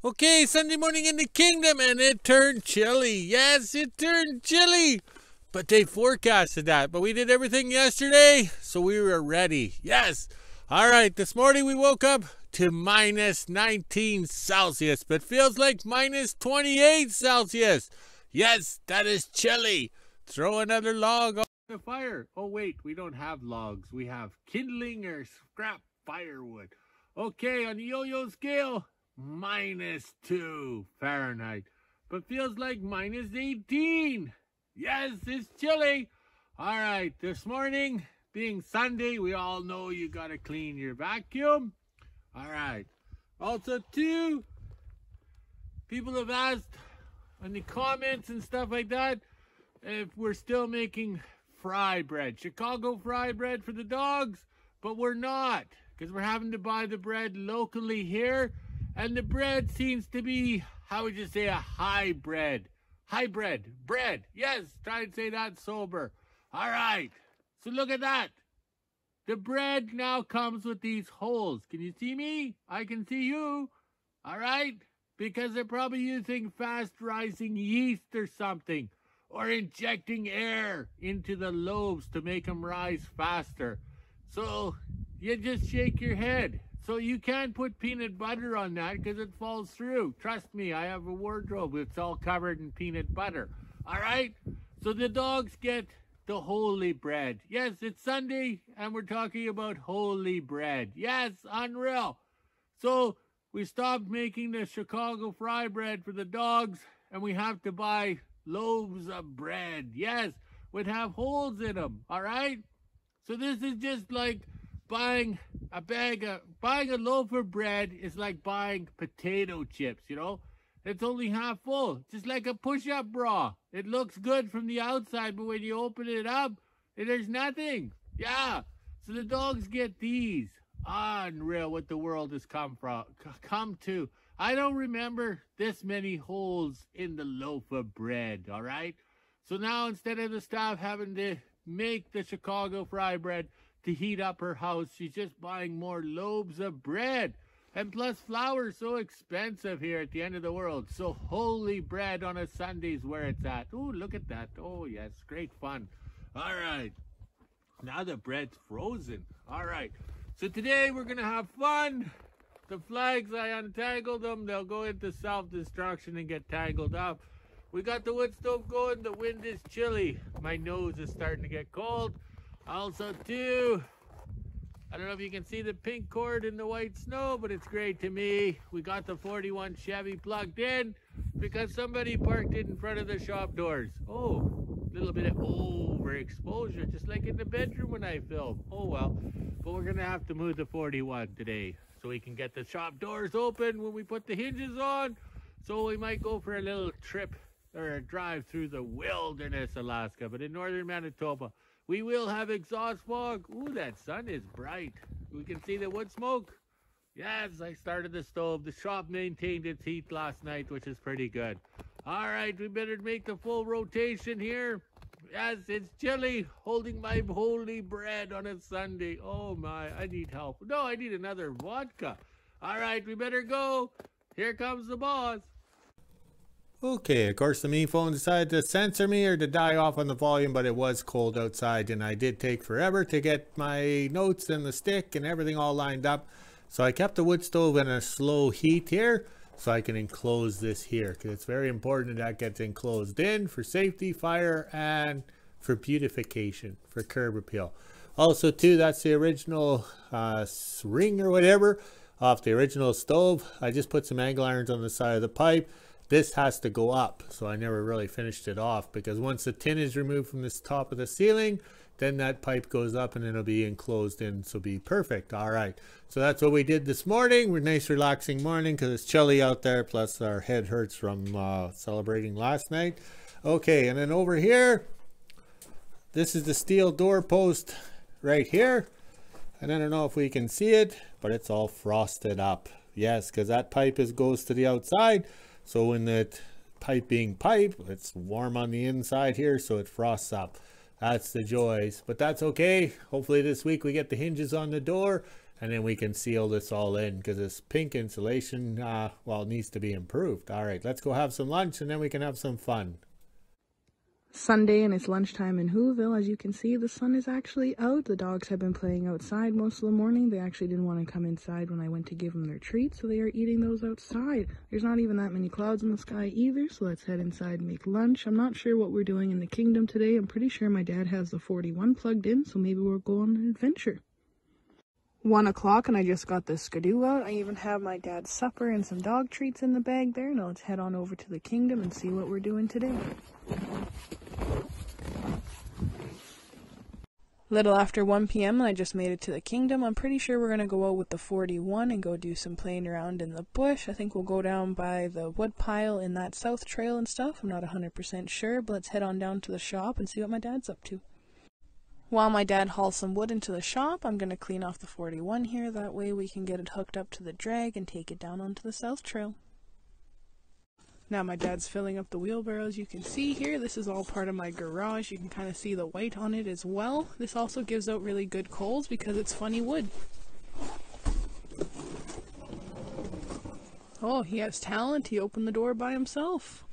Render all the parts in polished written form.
Okay, Sunday morning in the kingdom, and it turned chilly. Yes, it turned chilly. But they forecasted that. But we did everything yesterday, so we were ready. Yes. All right, this morning we woke up to minus 19 Celsius, but feels like minus 28 Celsius. Yes, that is chilly. Throw another log on the fire. Oh, wait, we don't have logs. We have kindling or scrap firewood. Okay, on the yo-yo scale, -2 Fahrenheit, but feels like -18. Yes, it's chilly. All right, this morning, being Sunday, we all know you got to clean your vacuum. All right. Also, too, people have asked in the comments and stuff like that if we're still making fry bread, Chicago fry bread for the dogs, but we're not, because we're having to buy the bread locally here. And the bread seems to be, how would you say, a hybrid bread. Yes, try and say that sober. All right, so look at that. The bread now comes with these holes. Can you see me? I can see you. All right, because they're probably using fast rising yeast or something, or injecting air into the loaves to make them rise faster. So you just shake your head. So you can't put peanut butter on that because it falls through. Trust me, I have a wardrobe. It's all covered in peanut butter. All right? So the dogs get the holy bread. Yes, it's Sunday, and we're talking about holy bread. Yes, unreal. So we stopped making the Chicago fry bread for the dogs, and we have to buy loaves of bread. Yes, would have holes in them. All right? So this is just like buying a loaf of bread is like buying potato chips, you know? It's only half full, just like a push-up bra. It looks good from the outside, but when you open it up, there's nothing. Yeah, so the dogs get these. Unreal what the world has come to. I don't remember this many holes in the loaf of bread, all right? So now instead of the staff having to make the Chicago fry bread to heat up her house, she's just buying more loaves of bread. And plus, flour's so expensive here at the end of the world. So holy bread on a Sunday's where it's at. Ooh, look at that. Oh, yes, great fun. All right. Now the bread's frozen. All right. So today we're going to have fun. The flags, I untangled them. They'll go into self-destruction and get tangled up. We got the wood stove going. The wind is chilly. My nose is starting to get cold. Also, too, I don't know if you can see the pink cord in the white snow, but it's great to me. We got the 41 Chevy plugged in because somebody parked it in front of the shop doors. Oh, a little bit of overexposure, just like in the bedroom when I film. Oh, well, but we're going to have to move the 41 today so we can get the shop doors open when we put the hinges on. So we might go for a little trip or a drive through the wilderness, Alaska, but in Northern Manitoba, we will have exhaust fog. Ooh, that sun is bright. We can see the wood smoke. Yes, I started the stove. The shop maintained its heat last night, which is pretty good. All right, we better make the full rotation here. Yes, it's chilly, holding my holy bread on a Sunday. Oh, my, I need help. No, I need another vodka. All right, we better go. Here comes the boss. Okay, of course the me phone decided to censor me or to die off on the volume, but it was cold outside and I did take forever to get my notes and the stick and everything all lined up. So I kept the wood stove in a slow heat here so I can enclose this here because it's very important that gets enclosed in for safety, fire, and for beautification, for curb appeal. Also too, that's the original ring or whatever off the original stove. I just put some angle irons on the side of the pipe. This has to go up, so I never really finished it off because once the tin is removed from this top of the ceiling, then that pipe goes up and it'll be enclosed in, so be perfect. All right, so that's what we did this morning. We're nice relaxing morning because it's chilly out there, plus our head hurts from celebrating last night. Okay, and then over here, this is the steel door post right here, and I don't know if we can see it, but it's all frosted up. Yes, because that pipe goes to the outside. So when that pipe being piped, it's warm on the inside here, so it frosts up. That's the joys, but that's okay. Hopefully this week we get the hinges on the door and then we can seal this all in, because this pink insulation, well, it needs to be improved. All right, let's go have some lunch, and then we can have some fun. Sunday, and it's lunchtime in WHO-ville. As you can see, the sun is actually out. The dogs have been playing outside most of the morning. They actually didn't want to come inside when I went to give them their treats, so they are eating those outside. There's not even that many clouds in the sky either, so let's head inside and make lunch. I'm not sure what we're doing in the kingdom today. I'm pretty sure my dad has the 41 plugged in, so maybe we'll go on an adventure. 1 o'clock, and I just got the skidoo out. I even have my dad's supper and some dog treats in the bag there. Now let's head on over to the kingdom and see what we're doing today. Little after 1 p.m. and I just made it to the kingdom. I'm pretty sure we're going to go out with the 41 and go do some playing around in the bush. I think we'll go down by the wood pile in that south trail and stuff. I'm not 100% sure, but let's head on down to the shop and see what my dad's up to. While my dad hauls some wood into the shop, I'm going to clean off the 41 here. That way we can get it hooked up to the drag and take it down onto the south trail. Now my dad's filling up the wheelbarrows. You can see here, this is all part of my garage. You can kind of see the white on it as well. This also gives out really good coals because it's funny wood. Oh, he has talent. He opened the door by himself.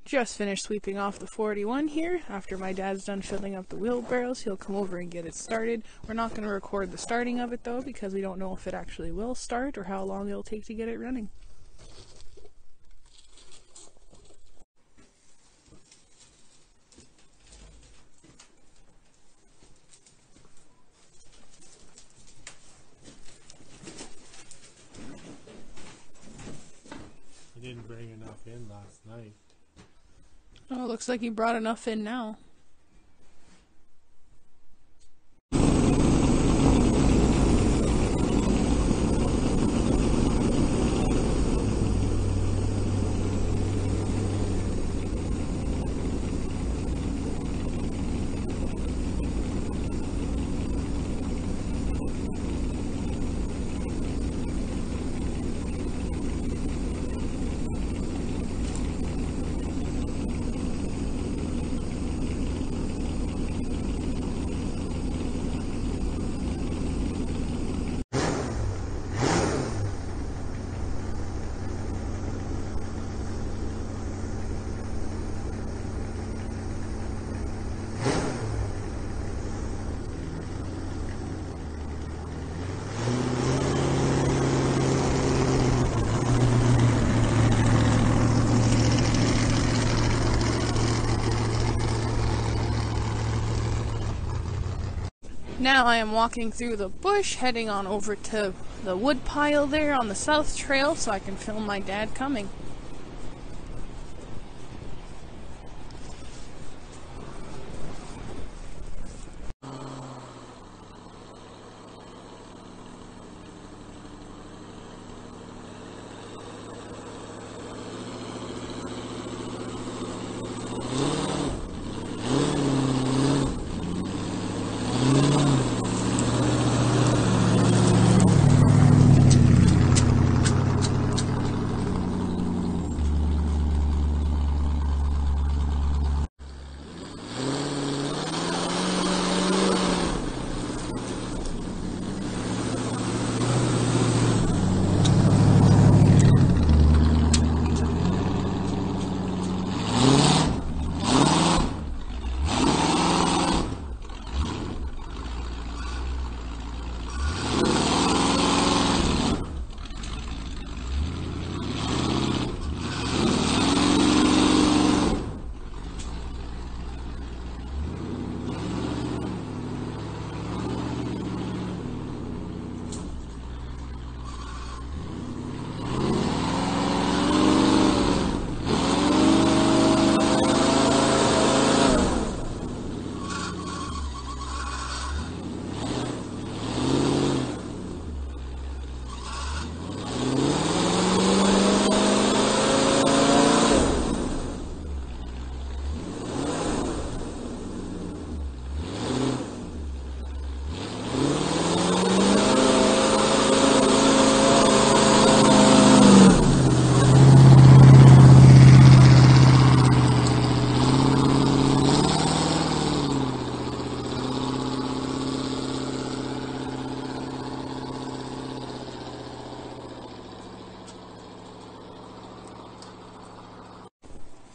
Just finished sweeping off the 41 here. After my dad's done filling up the wheelbarrows, he'll come over and get it started. We're not going to record the starting of it though, because we don't know if it actually will start or how long it'll take to get it running. He didn't bring enough in last night. Oh, it looks like he brought enough in now. Now I am walking through the bush, heading on over to the wood pile there on the south trail so I can film my dad coming.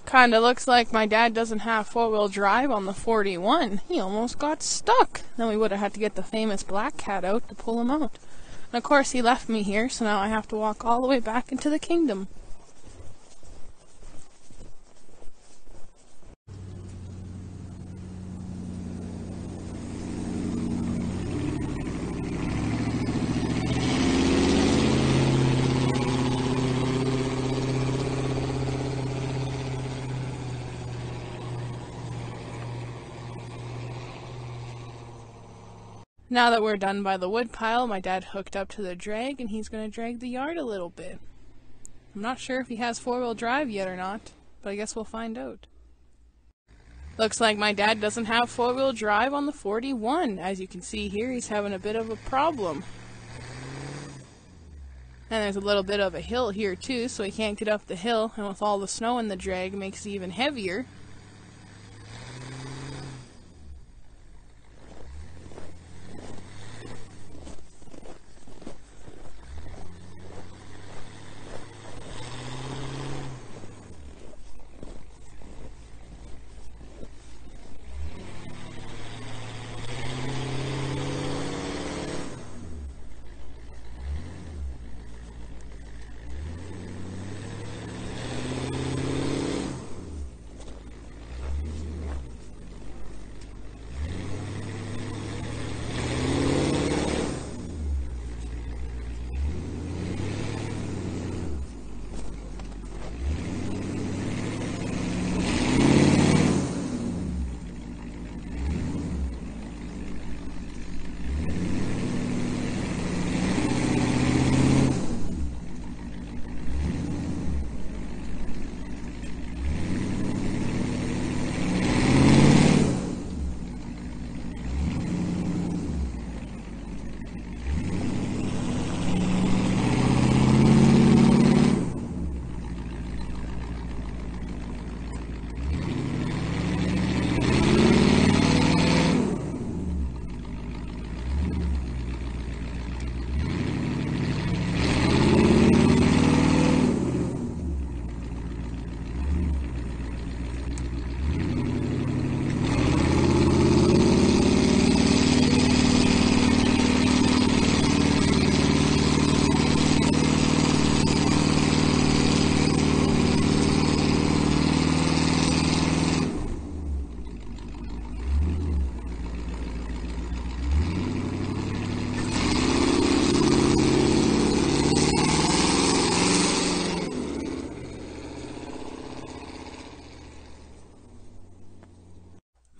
Kinda looks like my dad doesn't have four-wheel drive on the 41. He almost got stuck. Then we would have had to get the famous black cat out to pull him out. And of course he left me here, so now I have to walk all the way back into the kingdom. Now that we're done by the wood pile, my dad hooked up to the drag and he's going to drag the yard a little bit. I'm not sure if he has four-wheel drive yet or not, but I guess we'll find out. Looks like my dad doesn't have four-wheel drive on the 41. As you can see here, he's having a bit of a problem. And there's a little bit of a hill here too, so he can't get up the hill, and with all the snow in the drag, it makes it even heavier.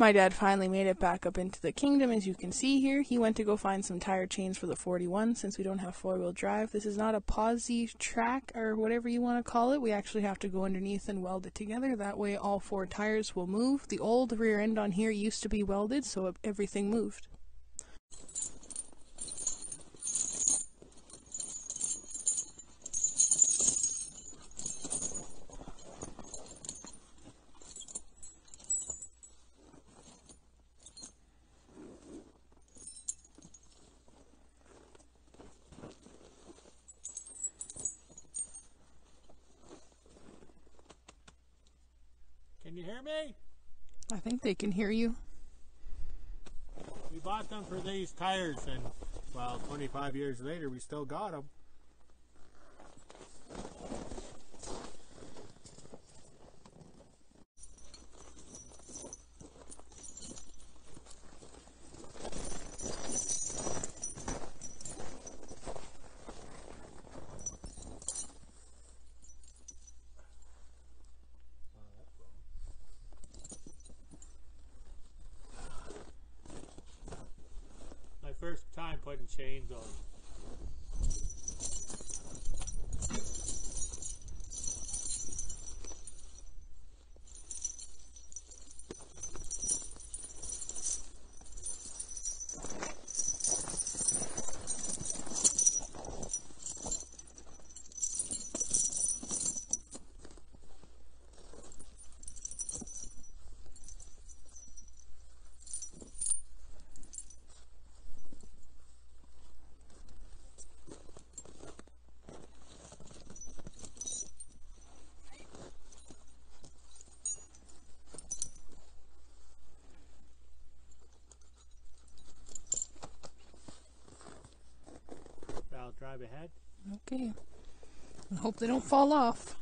My dad finally made it back up into the kingdom, as you can see here. He went to go find some tire chains for the 41 since we don't have four-wheel drive. This is not a posi-trac or whatever you want to call it. We actually have to go underneath and weld it together. That way all four tires will move. The old rear end on here used to be welded, so everything moved. Can you hear me? I think they can hear you. We bought them for these tires, and well, 25 years later, we still got them. First time putting chains on. drive ahead. Okay. I hope they don't fall off.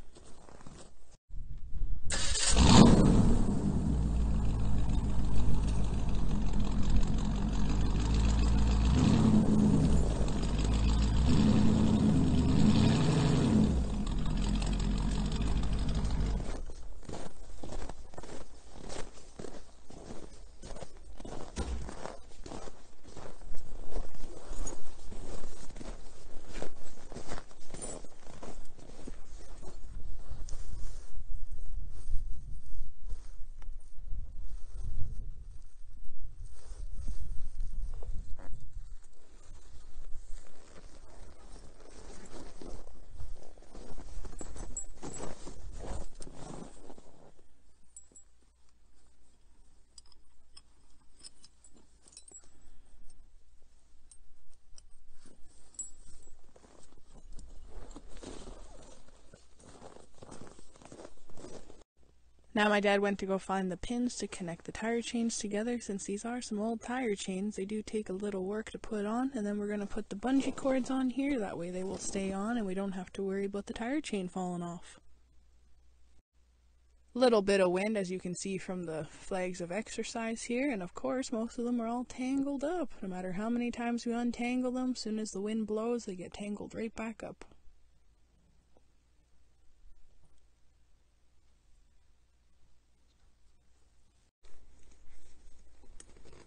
Now my dad went to go find the pins to connect the tire chains together. Since these are some old tire chains, they do take a little work to put on, and then we're going to put the bungee cords on here. That way they will stay on and we don't have to worry about the tire chain falling off. Little bit of wind, as you can see from the flags of exercise here, and of course most of them are all tangled up. No matter how many times we untangle them, as soon as the wind blows they get tangled right back up.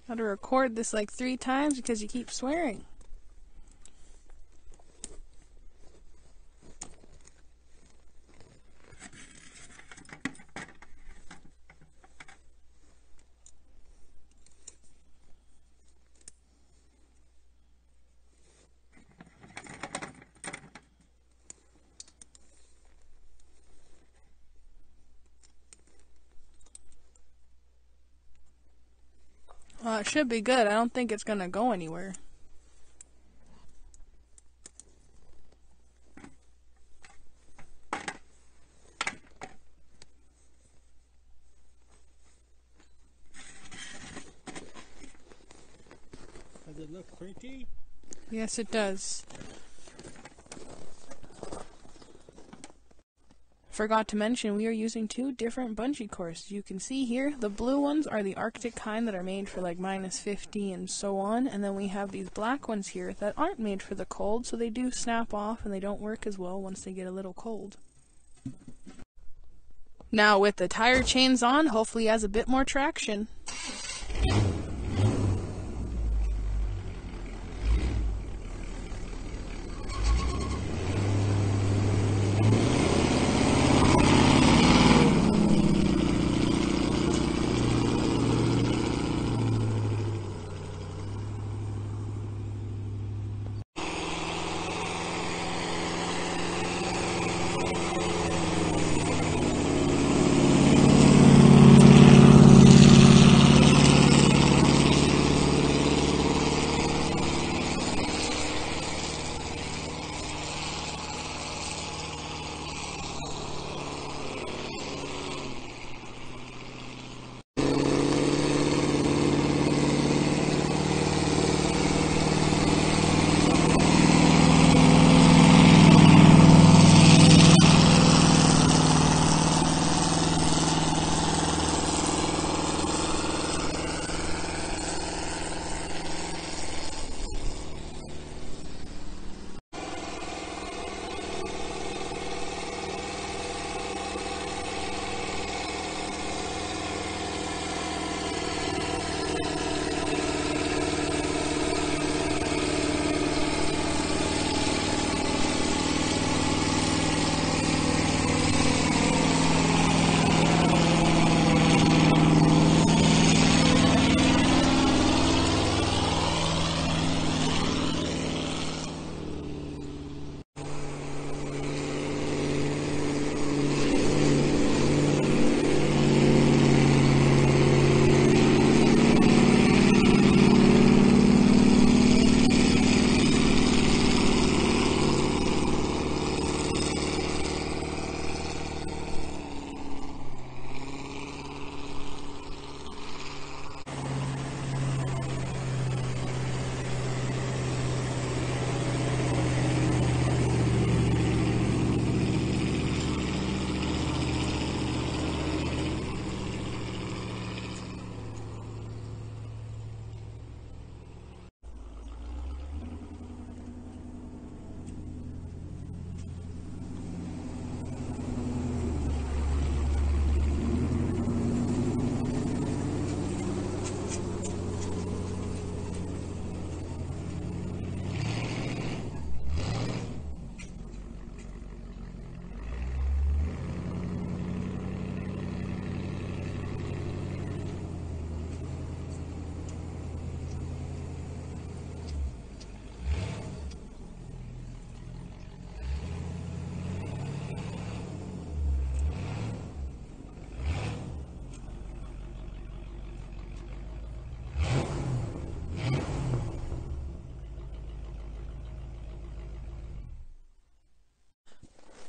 Got to record this like 3 times because you keep swearing. It should be good. I don't think it's gonna go anywhere. Does it look pretty? Yes, it does. Forgot to mention, we are using 2 different bungee cords. You can see here, the blue ones are the Arctic kind that are made for like -50 and so on, and then we have these black ones here that aren't made for the cold, so they do snap off and they don't work as well once they get a little cold. Now with the tire chains on, hopefully he has a bit more traction.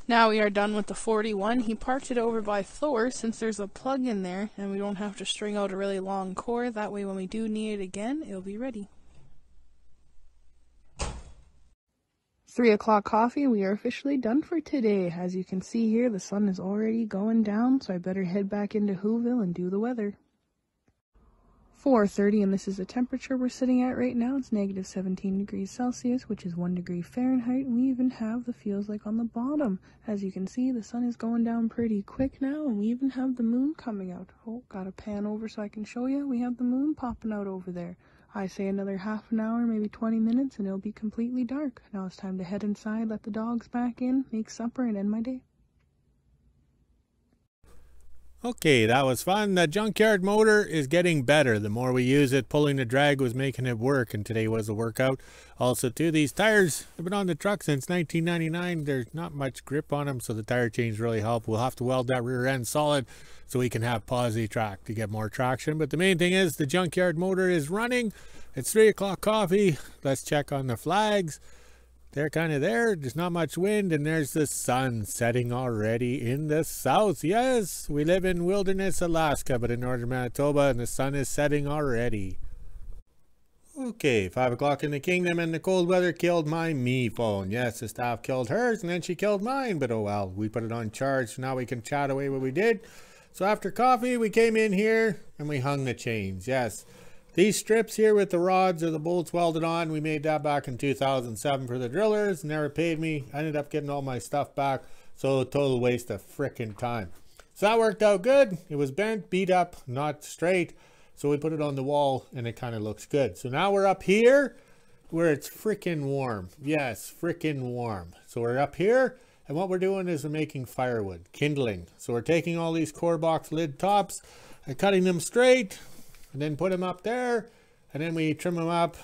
Now we are done with the 41. He parked it over by Thor since there's a plug in there and we don't have to string out a really long cord. That way when we do need it again, it'll be ready. 3 o'clock coffee. We are officially done for today. As you can see here, the sun is already going down, so I better head back into WHO-ville and do the weather. 4:30, and this is the temperature we're sitting at right now. It's negative 17 degrees Celsius, which is 1 degree Fahrenheit. We even have the feels like on the bottom. As you can see, the sun is going down pretty quick now, and we even have the moon coming out. Oh, gotta pan over so I can show you. We have the moon popping out over there. I say another half an hour, maybe 20 minutes, and it'll be completely dark. Now it's time to head inside, let the dogs back in, make supper, and end my day. Okay, that was fun. The junkyard motor is getting better. The more we use it, pulling the drag was making it work, and today was a workout. Also, too, these tires have been on the truck since 1999. There's not much grip on them, so the tire change really helped. We'll have to weld that rear end solid so we can have posi-trac to get more traction. But the main thing is the junkyard motor is running. It's 3 o'clock coffee. Let's check on the flags. They're kind of there. There's not much wind, and there's the sun setting already in the south. Yes, we live in Wilderness, Alaska, but in Northern Manitoba, and the sun is setting already. Okay, 5 o'clock in the kingdom, and the cold weather killed my me phone. Yes, the staff killed hers, and then she killed mine, but oh well. We put it on charge, so now we can chat away what we did. So after coffee, we came in here, and we hung the chains. Yes. These strips here with the rods or the bolts welded on, we made that back in 2007 for the drillers. Never paid me. I ended up getting all my stuff back. So total waste of frickin' time. So that worked out good. It was bent, beat up, not straight. So we put it on the wall and it kind of looks good. So now we're up here where it's frickin' warm. Yes, frickin' warm. So we're up here and what we're doing is we're making firewood, kindling. So we're taking all these core box lid tops and cutting them straight. And then put them up there, and then we trim them up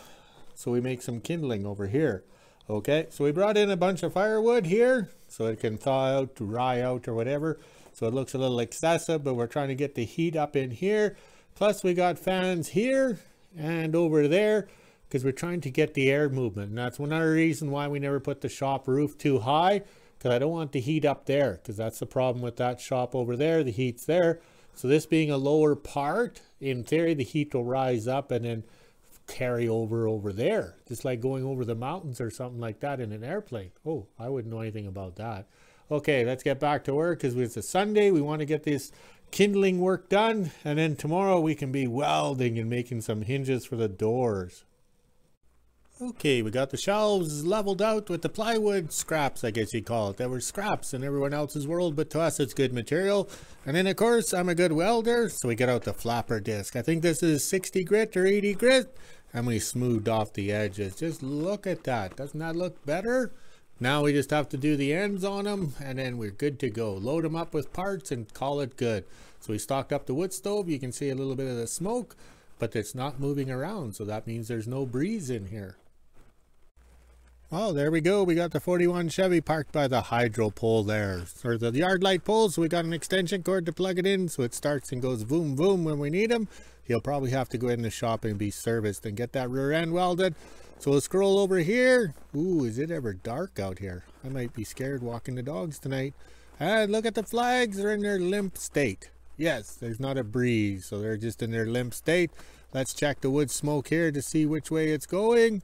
so we make some kindling over here. Okay, so we brought in a bunch of firewood here so it can thaw out, dry out, or whatever. So it looks a little excessive, but we're trying to get the heat up in here. Plus we got fans here and over there because we're trying to get the air movement. And that's another reason why we never put the shop roof too high, because I don't want the heat up there, because that's the problem with that shop over there. The heat's there. So this being a lower part, in theory, the heat will rise up and then carry over there. Just like going over the mountains or something like that in an airplane. Oh, I wouldn't know anything about that. Okay, let's get back to work because it's a Sunday. We want to get this kindling work done. And then tomorrow we can be welding and making some hinges for the doors. Okay, we got the shelves leveled out with the plywood scraps, I guess you'd call it. There were scraps in everyone else's world, but to us it's good material. And then of course, I'm a good welder, so we get out the flapper disc. I think this is 60 grit or 80 grit, and we smoothed off the edges. Just look at that. Doesn't that look better? Now we just have to do the ends on them, and then we're good to go. Load them up with parts and call it good. So we stocked up the wood stove. You can see a little bit of the smoke, but it's not moving around, so that means there's no breeze in here. Oh, there we go. We got the 41 Chevy parked by the hydro pole there, or the yard light pole. So we got an extension cord to plug it in so it starts and goes boom, boom when we need them. He'll probably have to go in the shop and be serviced and get that rear end welded. So we'll scroll over here. Ooh, is it ever dark out here? I might be scared walking the dogs tonight. And look at the flags. They're in their limp state. Yes, there's not a breeze, so they're just in their limp state. Let's check the wood smoke here to see which way it's going.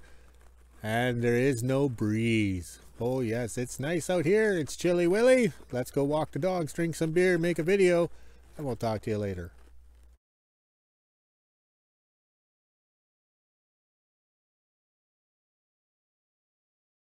And there is no breeze. Oh yes, it's nice out here. It's chilly willy. Let's go walk the dogs, drink some beer, make a video, and we'll talk to you later.